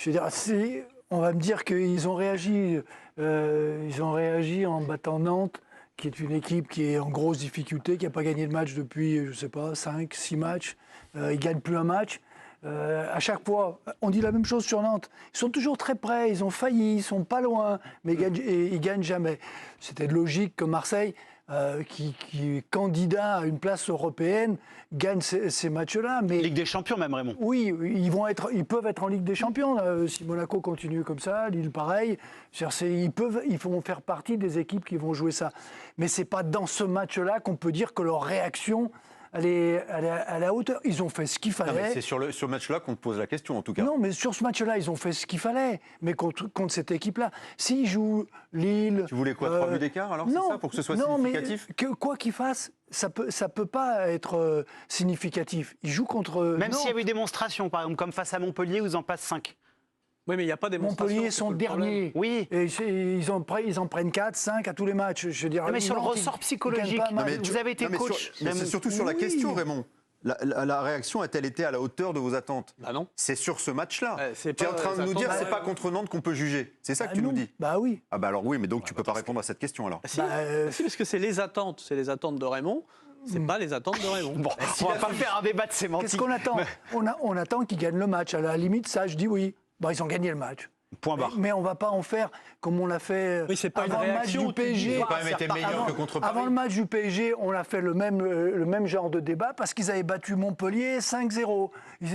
Je veux dire, on va me dire qu'ils ont réagi, en battant Nantes, qui est une équipe qui est en grosse difficulté, qui n'a pas gagné de match depuis, je ne sais pas, 5, 6 matchs. Ils ne gagnent plus un match. À chaque fois, on dit la même chose sur Nantes. Ils sont toujours très près, ils ont failli, ils ne sont pas loin, mais ils ne gagnent jamais. C'était logique que Marseille, qui est candidat à une place européenne, gagne ces matchs-là. Mais Ligue des Champions même, Raymond. oui, ils peuvent être en Ligue des Champions. Si Monaco continue comme ça, Lille pareil. Ils vont faire partie des équipes qui vont jouer ça. Mais ce n'est pas dans ce match-là qu'on peut dire que leur réaction... Elle est à la hauteur. Ils ont fait ce qu'il fallait. Non, mais c'est sur le match-là qu'on te pose la question, en tout cas. Non, mais sur ce match-là, ils ont fait ce qu'il fallait. Mais contre cette équipe-là, s'ils jouent Lille... Tu voulais quoi, 3 buts d'écart, alors, c'est ça, pour que ce soit significatif ? Mais quoi qu'ils fassent, ça peut pas être significatif. Ils jouent contre... Même s'il y avait eu démonstration, par exemple, comme face à Montpellier, où ils en passent 5. Oui, mais il n'y a pas démonstration. Montpellier sont derniers. Oui. Et ils en prennent 4, 5 à tous les matchs. Je veux dire, Mais sur le ressort psychologique, vous avez été coach. C'est surtout sur la question, Raymond. La réaction a-t-elle été à la hauteur de vos attentes ? Bah non. C'est sur ce match-là. Tu es en train de ça nous dire tombe- c'est pas contre Nantes qu'on peut juger. C'est ça que tu nous dis ? Bah oui. Ah bah alors oui, mais donc tu peux pas répondre à cette question alors. Si, si, parce que c'est les attentes de Raymond. C'est pas les attentes de Raymond. Bon, on va pas faire un débat de sémantique. Qu'est-ce qu'on attend ? On attend qu'ils gagnent le match. À la limite, ça, je dis oui. Bah, ils ont gagné le match. Point barre. Mais on ne va pas en faire comme on l'a fait Oui, c'est pas avant une le match réaction, du PSG. Ils ont quand même été meilleurs que contre Paris. Avant le match du PSG, on a fait le même genre de débat parce qu'ils avaient battu Montpellier 5-0.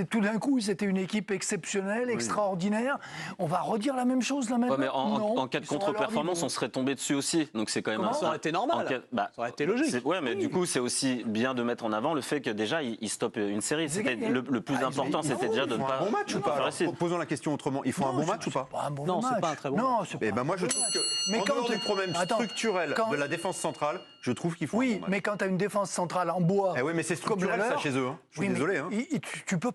Tout d'un coup, c'était une équipe exceptionnelle, extraordinaire. On va redire la même chose là maintenant. Ouais, mais Non, en cas de ils sont à leur contre-performance, niveau. on serait tombé dessus aussi. Donc c'est quand même Ça aurait été normal. Ça aurait été logique. Ouais, mais du coup, c'est aussi bien de mettre en avant le fait que déjà, ils stoppent une série. C'était le plus important, c'était déjà de Ils ne font pas. un bon match ou pas alors Posons la question autrement. Ils font un bon match ou pas ? Pas un bon Non, c'est match. pas un très bon Non, c'est pas Eh ben un moi, bon je match. trouve que, Mais en quand dehors du problème Attends, structurel de la défense centrale, je trouve qu'ils font un Oui, bon match. mais quand tu as une défense centrale en bois. Eh oui, mais c'est comme structurel la ça leur, chez eux. Hein. Je suis oui, désolé. Hein. Tu peux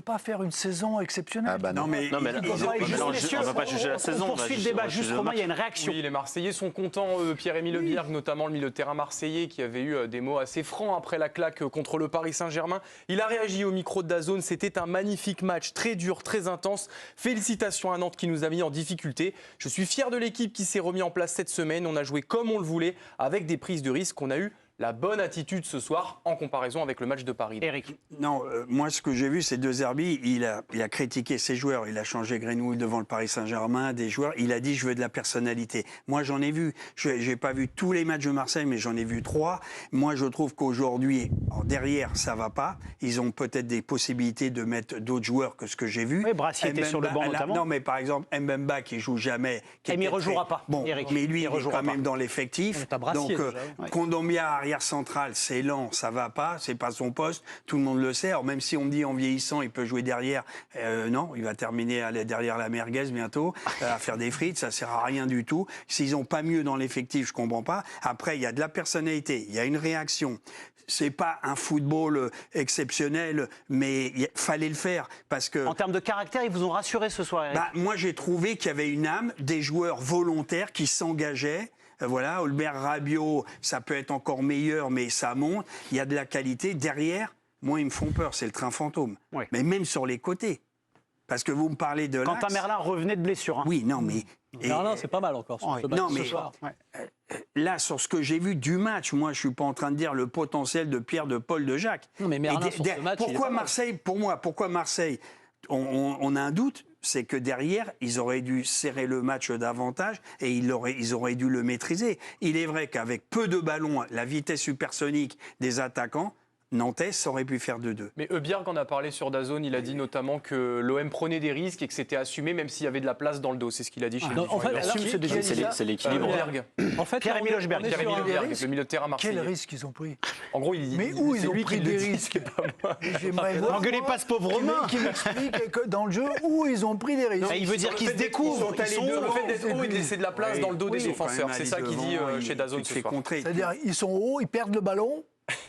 pas faire une saison exceptionnelle. Ah bah non, mais Non, mais là, on va pas juger la saison. On poursuit le débat. Juste, Romain, il y a une réaction. Oui, les Marseillais sont contents de Pierre-Emile Lebiergue, notamment le milieu de terrain marseillais qui avait eu des mots assez francs après la claque contre le Paris Saint-Germain. Il a réagi au micro de DAZN. C'était un magnifique match, très dur, très intense. Félicitations à Nantes qui nous a mis en difficulté. Je suis fier de l'équipe qui s'est remis en place cette semaine. On a joué comme on le voulait, avec des prises de risque. On a eu la bonne attitude ce soir en comparaison avec le match de Paris. Eric. Non, moi ce que j'ai vu, c'est De Zerbi, il a critiqué ses joueurs. Il a changé Greenwood devant le Paris Saint-Germain, des joueurs. Il a dit je veux de la personnalité. Moi j'en ai vu. J'ai pas vu tous les matchs de Marseille, mais j'en ai vu 3. Moi je trouve qu'aujourd'hui, derrière ça va pas. Ils ont peut-être des possibilités de mettre d'autres joueurs que ce que j'ai vu. Oui, Brassier était sur le banc notamment. Non, mais par exemple Mbemba qui joue jamais. Mais il rejouera pas. Bon, Eric, mais lui il est rejouera quand même dans l'effectif. T'as Brassier, Donc déjà. Kondogbia arrière central, c'est lent, ça va pas, c'est pas son poste, tout le monde le sait. Alors même si on me dit en vieillissant, il peut jouer derrière, non, il va terminer derrière la merguez bientôt, à faire des frites, ça sert à rien du tout. S'ils ont pas mieux dans l'effectif, je comprends pas. Après, il y a de la personnalité, il y a une réaction. C'est pas un football exceptionnel, mais il fallait le faire parce que. En termes de caractère, ils vous ont rassuré ce soir, Eric. Moi, j'ai trouvé qu'il y avait une âme, des joueurs volontaires qui s'engageaient. Voilà, Holbert, Rabiot, ça peut être encore meilleur, mais ça monte. Il y a de la qualité. Derrière, moi, ils me font peur, c'est le train fantôme. Oui. Mais même sur les côtés. Parce que vous me parlez de Quentin Merlin revenait de blessure. Hein. Oui, non, mais. Merlin, c'est pas mal encore. Sur ce match non, ce mais soir. là, sur ce que j'ai vu du match, moi, je suis pas en train de dire le potentiel de Pierre, de Paul, de Jacques. Non, mais Merlin, sur ce match, il est pourquoi pas mal. Marseille, pour moi, pourquoi Marseille, on a un doute, c'est que derrière, ils auraient dû serrer le match davantage et ils auraient dû le maîtriser. Il est vrai qu'avec peu de ballons, la vitesse supersonique des attaquants, Nantes aurait pu faire 2-2. Mais Ebierg en a parlé sur DAZN, il a dit notamment que l'OM prenait des risques et que c'était assumé même s'il y avait de la place dans le dos. C'est ce qu'il a dit chez nous. En fait, C'est l'équilibre. En fait, Pierre-Emile on est sur Lebiergue, un- le milieu de terrain marseillais. Quel risque ils ont pris? En gros, il Mais où ils c'est ont lui pris qui le des dit, risques? pas moi. J'aimerais voir. N'engueulez pas ce pauvre Romain. Qui m'explique que dans le jeu où ils ont pris des risques. Il veut dire qu'ils se découvrent. Ils sont le fait d'être haut et de laisser de la place dans le dos des Oui. défenseurs. C'est ça qu'il dit chez DAZN ce soir. Contrer. C'est-à-dire, ils sont hauts, ils perdent le ballon.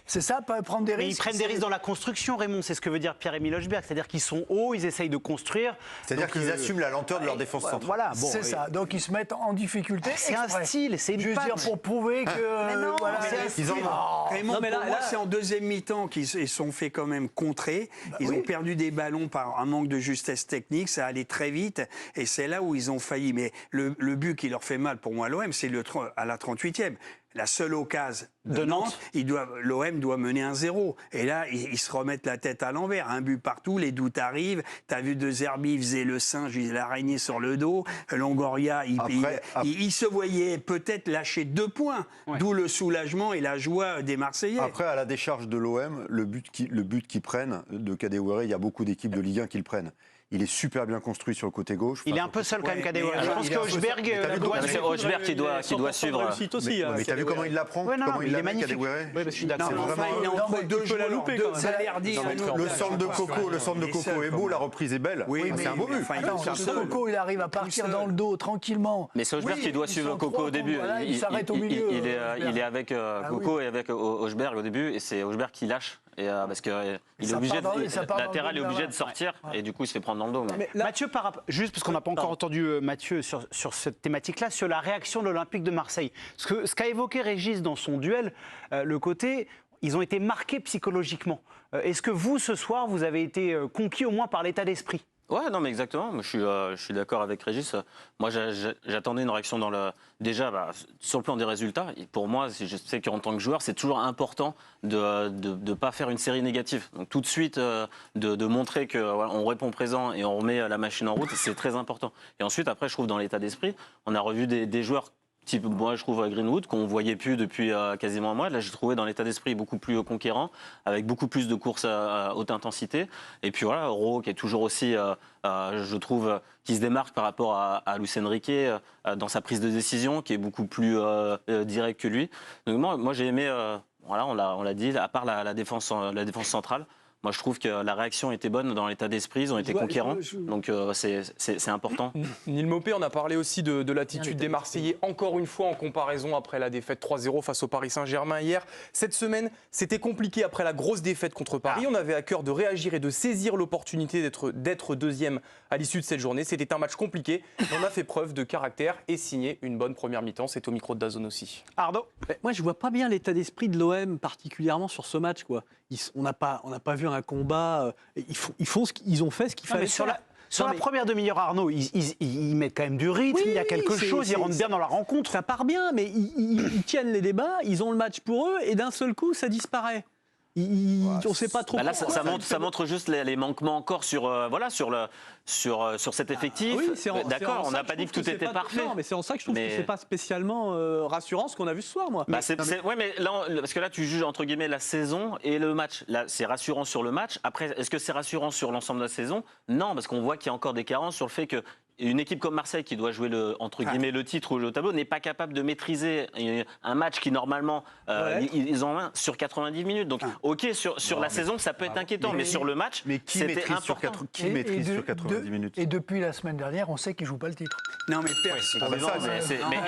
C'est ça, pas prendre des Mais risques. ils prennent des risques dans la construction, Raymond, c'est ce que veut dire Pierre-Émile Hochberg. C'est-à-dire qu'ils sont hauts, ils essayent de construire. C'est-à-dire Donc, qu'ils assument la lenteur de leur défense centrale. Voilà, bon. C'est ça. Donc ils se mettent en difficulté. C'est un exprès. style, c'est une Je veux patte. dire pour prouver que. Mais non, voilà, c'est un ils Ils ont- en- Raymond, Non, mais là- pour moi, là- c'est en deuxième mi-temps qu'ils se sont fait quand même contrer. Ils ont perdu des ballons par un manque de justesse technique. Ça allait très vite. Et c'est là où ils ont failli. Mais le but qui leur fait mal, pour moi, l'OM, c'est à la 38e. La seule occasion de Nantes, l'OM doit mener 1-0. Et là, ils se remettent la tête à l'envers. Un but partout, les doutes arrivent. Tu as vu De Zerbi, il faisait le singe, il l'araignée sur le dos. Longoria, il se voyait peut-être lâcher 2 points. D'où le soulagement et la joie des Marseillais. Après, à la décharge de l'OM, le but qu'ils prennent de Kadewere, il y a beaucoup d'équipes de Ligue 1 qui le prennent. Il est super bien construit sur le côté gauche. Il est un peu seul quand même, Kadewere. mais Je alors, pense il que est un peu Hochberg seul. doit C'est Hochberg qui doit suivre. Mais t'as vu comment il la prend, Ouais, non, comment mais il il la est met, magnifique. Kadewere. Oui, je suis d'accord. Non, enfin, il est Non, entre mais deux tu peux la joueurs, louper, deux quand même. Zalerdi, un autre. Le centre de Coco, est beau, la reprise est belle. Oui, c'est un beau but. enfin, Attends, il est seul. Coco, il arrive à partir seul. dans le dos tranquillement. Mais c'est Hochberg Oui, qui doit ils suivre sont Coco trois au début. contre, voilà, il s'arrête au milieu, il est Hochberg. avec Coco et avec Hochberg au début, et c'est Hochberg qui lâche. Et, parce qu'il est Ça obligé, part dans- ça part dans le latéral est dos de obligé la de main. sortir, et du coup il se fait prendre dans le dos. Mais là- Mathieu, juste parce qu'on n'a pas encore entendu Mathieu sur cette thématique-là, sur la réaction de l'Olympique de Marseille. Ce qu'a évoqué Régis dans son duel, le côté, ils ont été marqués psychologiquement. Est-ce que vous, ce soir, vous avez été conquis au moins par l'état d'esprit ? Ouais, non, mais exactement. Moi, je suis d'accord avec Régis. Moi, j'attendais une réaction déjà sur le plan des résultats. Et pour moi, je sais qu'en tant que joueur, c'est toujours important de ne pas faire une série négative. Donc tout de suite, de montrer que voilà, on répond présent et on remet la machine en route, c'est très important. Et ensuite, après, je trouve dans l'état d'esprit, on a revu des joueurs. Type, moi, je trouve Greenwood, qu'on ne voyait plus depuis quasiment un mois. Là, j'ai trouvé dans l'état d'esprit beaucoup plus conquérant, avec beaucoup plus de courses à haute intensité. Et puis voilà, Ro, qui est toujours aussi, je trouve, qui se démarque par rapport à Luis Enrique dans sa prise de décision, qui est beaucoup plus direct que lui. Donc moi j'ai aimé, voilà, on l'a dit, à part la défense centrale. Moi, je trouve que la réaction était bonne dans l'état d'esprit, ils ont été conquérants, donc c'est important. Neil Maupay, on a parlé aussi de l'attitude des Marseillais, encore une fois en comparaison après la défaite 3-0 face au Paris Saint-Germain hier. Cette semaine, c'était compliqué après la grosse défaite contre Paris. On avait à cœur de réagir et de saisir l'opportunité d'être deuxième à l'issue de cette journée. C'était un match compliqué, mais on a fait preuve de caractère et signé une bonne première mi-temps. C'est au micro de DAZN aussi. Arnaud ? Moi, je vois pas bien l'état d'esprit de l'OM, particulièrement sur ce match, quoi. On n'a pas vu un combat. Ils ont fait ce qu'il fallait Sur faire. la première demi-heure, Arnaud, ils mettent quand même du rythme, il y a quelque chose, ils rentrent bien dans la rencontre. Ça part bien, mais ils tiennent les débats, ils ont le match pour eux, et d'un seul coup, ça disparaît. On ne sait pas trop Là, pourquoi. ça montre juste les manquements encore sur cet effectif. Oui, c'est en D'accord, ça on n'a que pas je dit que trouve tout était c'est parfait. Non, mais c'est en ça que je trouve Mais- que c'est pas spécialement rassurant ce qu'on a vu ce soir, moi. Ouais, mais là, parce que là, tu juges entre guillemets la saison et le match. Là, c'est rassurant sur le match. Après, est-ce que c'est rassurant sur l'ensemble de la saison ? Non, parce qu'on voit qu'il y a encore des carences sur le fait que une équipe comme Marseille qui doit jouer entre guillemets le titre ou le tableau n'est pas capable de maîtriser un match qui normalement ils ont en main sur 90 minutes. Donc ok sur la saison ça peut être inquiétant, mais sur le match Mais qui c'était maîtrise sur important. sur 90 minutes Et depuis la semaine dernière, on sait qu'il ne joue pas le titre. Non, mais personne. Mais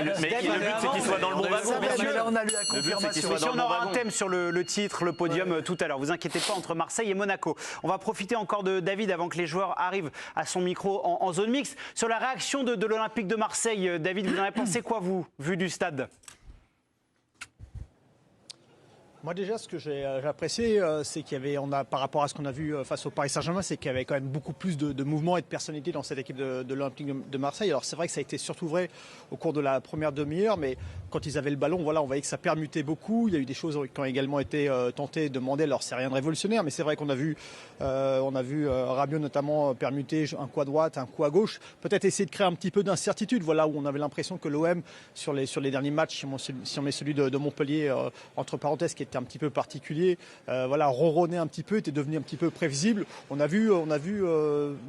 le but c'est qu'il soit dans le bon wagon, Ça, messieurs. là, on a eu la Le but, c'est qu'il confirmation. soit Et si dans on le bon aura un wagon. thème sur le titre, le podium tout à l'heure, vous inquiétez pas, entre Marseille et Monaco. On va profiter encore de David avant que les joueurs arrivent à son micro en zone mixte. Sur la réaction de l'Olympique de Marseille, David, vous en avez pensé quoi, vous, vu du stade ? Moi déjà, ce que j'ai apprécié, c'est qu'il y avait, par rapport à ce qu'on a vu face au Paris Saint-Germain, c'est qu'il y avait quand même beaucoup plus de mouvement et de personnalité dans cette équipe de l'Olympique de Marseille. Alors c'est vrai que ça a été surtout vrai au cours de la première demi-heure, mais quand ils avaient le ballon, voilà, on voyait que ça permutait beaucoup. Il y a eu des choses qui ont également été tentées, demandées. Alors c'est rien de révolutionnaire, mais c'est vrai qu'on a vu Rabiot notamment permuter un coup à droite, un coup à gauche. Peut-être essayer de créer un petit peu d'incertitude. Voilà où on avait l'impression que l'OM sur les derniers matchs, si on met celui de Montpellier entre parenthèses, qui était un petit peu particulier, ronronnait un petit peu, était devenu un petit peu prévisible. On a vu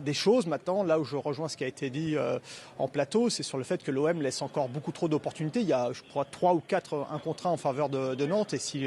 des choses maintenant. Là où je rejoins ce qui a été dit en plateau, c'est sur le fait que l'OM laisse encore beaucoup trop d'opportunités. Il y a, je crois, 3 ou 4 1 contre 1 en faveur de Nantes. Et si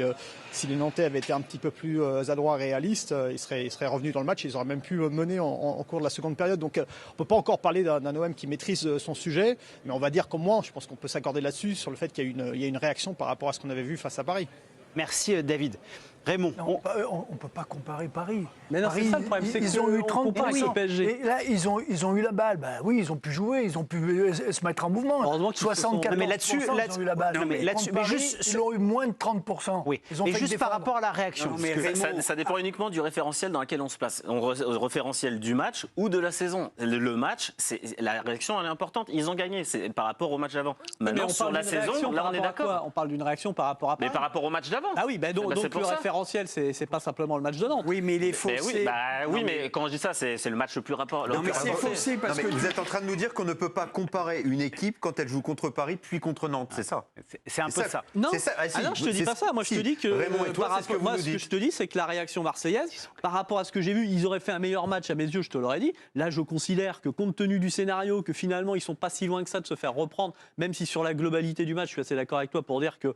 les Nantais avaient été un petit peu plus adroits, réalistes, ils seraient revenus dans le match. Ils auraient même pu mener en cours de la seconde période. Donc, on ne peut pas encore parler d'un OM qui maîtrise son sujet, mais on va dire qu'au moins, je pense qu'on peut s'accorder là-dessus sur le fait qu'il y a une réaction par rapport à ce qu'on avait vu face à Paris. Merci David. Raymond, On ne peut pas comparer Paris. Mais non, c'est ça le problème, c'est ils ont eu 30 compare avec le PSG. Et là, ils ont eu la balle. Ben oui, ils ont pu jouer, ils ont pu se mettre en mouvement. Heureusement qu'ils se sont- 74%, mais là-dessus, ils ont eu la balle. non, mais là-dessus, Contre mais Paris, juste- ils ont eu moins de 30%. oui. Ils ont Mais fait que juste par défendre. rapport à la réaction. Non, mais parce que- Raymond- Ça dépend uniquement du référentiel dans lequel on se place. Au référentiel du match ou de la saison. Le match, la réaction, elle est importante. Ils ont gagné, c'est par rapport au match d'avant. Maintenant, sur la saison, là, on est d'accord. On parle d'une réaction par rapport à Mais Paris. par rapport au match d'avant. Ah oui, donc c'est pour le ça. référentiel, c'est pas simplement le match de Nantes. Oui, mais il est Mais faussé. oui, mais quand je dis ça, c'est le match le plus rapport. Non, mais c'est rapporté. faussé parce Non, mais que vous êtes en train de nous dire qu'on ne peut pas comparer une équipe quand elle joue contre Paris puis contre Nantes, c'est ça? C'est un peu ça. Non, C'est ça. Ah, si, non, je te dis c'est- pas ça. Moi, je te si. dis que Raymond et toi, par c'est ce que rapport- vous moi, nous ce que dites. je te dis, c'est que la réaction marseillaise, par rapport à ce que j'ai vu, ils auraient fait un meilleur match à mes yeux. Je te l'aurais dit. Là, je considère que compte tenu du scénario, que finalement, ils sont pas si loin que ça de se faire reprendre, même si sur la globalité du match, je suis assez d'accord avec toi pour dire que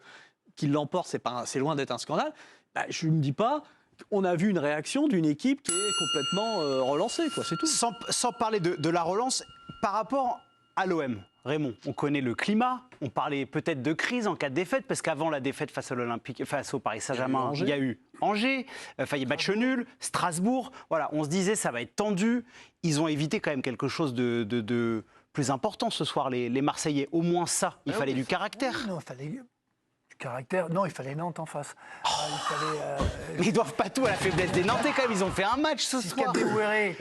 qu'ils l'emportent, c'est loin d'être un scandale. Bah, je ne me dis pas. On a vu une réaction d'une équipe qui est complètement relancée, quoi. C'est tout. Sans parler de la relance, par rapport à l'OM, Raymond, on connaît le climat, on parlait peut-être de crise en cas de défaite, parce qu'avant la défaite face au Paris Saint-Germain, il y a eu Angers, il y a match nul, Strasbourg, voilà, on se disait ça va être tendu, ils ont évité quand même quelque chose de plus important ce soir, les Marseillais, au moins ça, il fallait du caractère. Non, il fallait du caractère. Non, il fallait Nantes en face. Il fallait, Mais ils doivent pas tout à la faiblesse des Nantais quand même, ils ont fait un match ce si soir. Kadewere,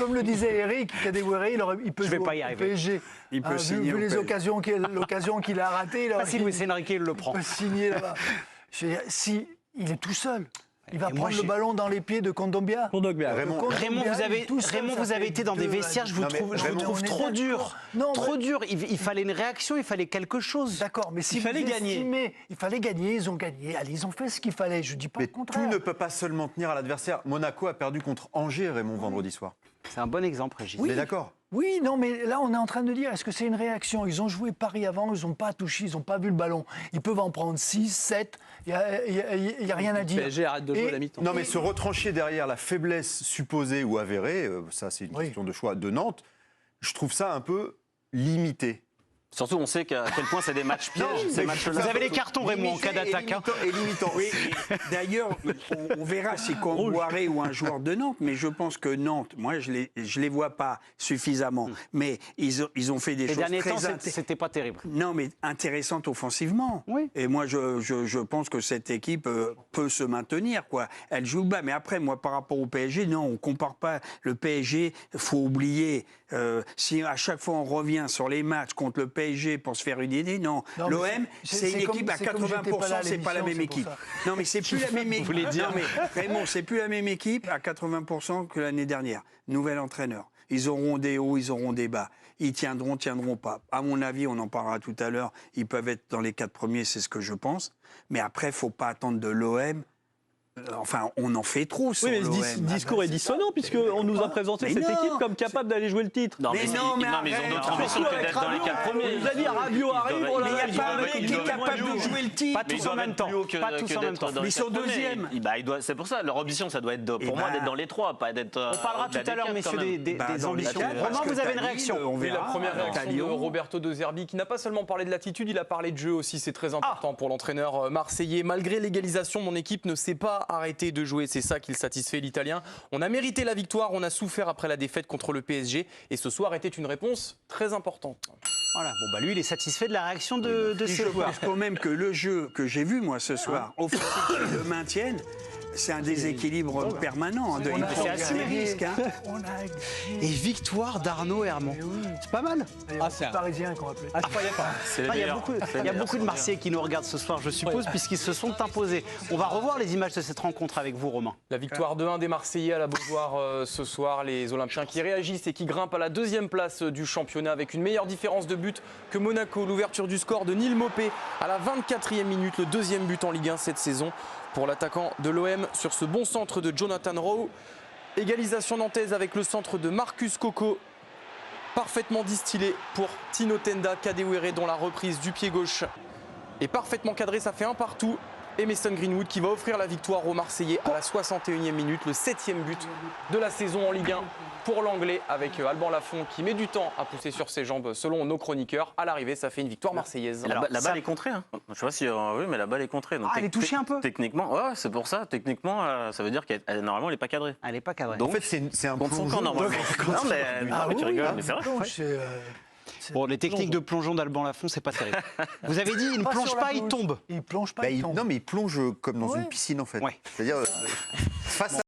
comme le disait Eric, Kadewere, il peut Je vais jouer pas y au arriver. PSG. Il peut signer vu au les PSG. l'occasion qu'il a ratée, Pas si Luis Enrique le prend. peut signer là-bas. Si il est tout seul, il va Et moi, prendre le j'ai- ballon dans les pieds de Kondogbia. Kondogbia. Raymond, Raymond, vous avez été dans des vestiaires, je vous Non, mais trouve Raymond, on est trop d'accord. dur. Non, Trop mais- dur. Il fallait une réaction, il fallait quelque chose. D'accord, mais s'il fallait gagner. Il fallait gagner, ils ont gagné. Allez, ils ont fait ce qu'il fallait. Je dis pas mais le contraire. tout ne peut pas seulement tenir à l'adversaire. Monaco a perdu contre Angers, Raymond, vendredi soir. C'est un bon exemple, Régis. Mais d'accord. Oui, non, mais là, on est en train de dire, est-ce que c'est une réaction? Ils ont joué Paris avant, ils n'ont pas touché, ils n'ont pas vu le ballon. Ils peuvent en prendre 6, 7, il n'y a rien à Le dire. PSG arrête de jouer Et- à la mi-temps. Non, mais se retrancher derrière la faiblesse supposée ou avérée, ça c'est une Oui. question de choix de Nantes, je trouve ça un peu limité. Surtout, on sait à quel point c'est des matchs pièges. ces matchs-là. Vous avez les cartons, Raymond, en cas d'attaque. hein. Et limitant. Oui, d'ailleurs, on verra si Kangouaré ou un joueur de Nantes, mais je pense que Nantes, moi, je les vois pas suffisamment. Mais ils ont fait des Les choses derniers très temps, c'était pas terrible. Non, mais intéressantes offensivement. Oui. Et moi, je pense que cette équipe peut se maintenir, quoi. Elle joue bas. Mais après, moi, par rapport au PSG, non, on compare pas. Le PSG, faut oublier. Si à chaque fois on revient sur les matchs contre le PSG pour se faire une idée, non. Non, mais L'OM, c'est une comme- équipe à c'est comme j'étais pas là à 80%, c'est pas la l'émission, même c'est pour équipe. ça. Non, mais c'est plus la même équipe. voulez dire. Non, mais Raymond, c'est plus la même équipe à 80% que l'année dernière. Nouvel entraîneur. Ils auront des hauts, ils auront des bas. Ils tiendront pas. À mon avis, on en parlera tout à l'heure, ils peuvent être dans les 4 premiers, c'est ce que je pense. Mais après, il ne faut pas attendre de l'OM. Enfin, on en fait trop sur Oui, mais l'OM. ce discours est dissonant, puisqu'on nous a présenté Mais cette non, équipe comme capable d'aller jouer le titre. Non, Mais mais, non, mais ils ont arrête. d'autres ambitions que d'être dans les 4 premiers. On nous a dit Rabiot arrive, oh là Mais là, il n'y a pas un ils mec vont qui est être capable de jouer le titre. Pas tous en même temps. Pas tous en même temps. Mais ils sont deuxième. C'est pour ça, leur ambition, ça doit être, Eh pour moi, ben, d'être dans les 3, pas d'être. On parlera tout à l'heure, messieurs, des Dans les ambitions. quatre, parce Romain, que vous avez une t'as réaction. Lille, on Oui, la verra. première T'as réaction de Lyon. Roberto De Zerbi, qui n'a pas seulement parlé de l'attitude, il a parlé de jeu aussi. C'est très important pour l'entraîneur marseillais. Malgré l'égalisation, mon équipe ne s'est pas arrêtée de jouer. C'est ça qui le satisfait, l'Italien. On a mérité la victoire, on a souffert après la défaite contre le PSG. Et ce soir était une réponse très importante. Voilà. Bon, bah lui, il est satisfait de la réaction de Et ses je joueurs. pense quand même que le jeu que j'ai vu, moi, ce soir, offensif et le maintien, c'est un déséquilibre permanent. On Il a faut assumé. prendre des risques, hein. On a Et victoire d'Arnaud Herman. C'est pas mal. c'est un Parisien qu'on rappelait. Ah, je croyais pas. C'est les Ah, il y a meilleurs. beaucoup, C'est les il y a meilleurs, beaucoup de c'est Marseillais qui nous regardent ce soir, je suppose, puisqu'ils se sont imposés. On va revoir les images de cette rencontre avec vous, Romain. La victoire de 1 des Marseillais à la Beaujoire ce soir. Les Olympiens qui réagissent et qui grimpent à la 2e place du championnat avec une meilleure différence de but que Monaco. L'ouverture du score de Neil Maupay à la 24e minute, le 2e but en Ligue 1 cette saison pour l'attaquant de l'OM sur ce bon centre de Jonathan Rowe. Égalisation nantaise avec le centre de Marcus Coco. Parfaitement distillé pour Tino Tenda, Kadewere dont la reprise du pied gauche est parfaitement cadrée. Ça fait un partout. Et Mason Greenwood qui va offrir la victoire aux Marseillais à la 61e minute, le 7e but de la saison en Ligue 1 pour l'Anglais avec Alban Lafont qui met du temps à pousser sur ses jambes selon nos chroniqueurs. À l'arrivée, ça fait une victoire marseillaise. La balle est contrée. Hein. Je sais pas si oui, mais la balle est contrée. Donc elle est touchée un peu. Techniquement, ouais, c'est pour ça. Techniquement, ça veut dire qu'elle normalement elle est pas cadrée. Elle n'est pas cadrée. Donc, En fait, c'est un contre son plongeon. camp normalement. Non mais tu rigoles, mais c'est vrai. Donc, c'est, Bon, les techniques de plongeon d'Alban Lafont, c'est pas terrible. Vous avez dit, il ne plonge sur la pas, il gauche. tombe. Il plonge pas, Bah, il tombe. non, mais il plonge comme dans Ouais. une piscine, en fait. Ouais. C'est-à-dire, face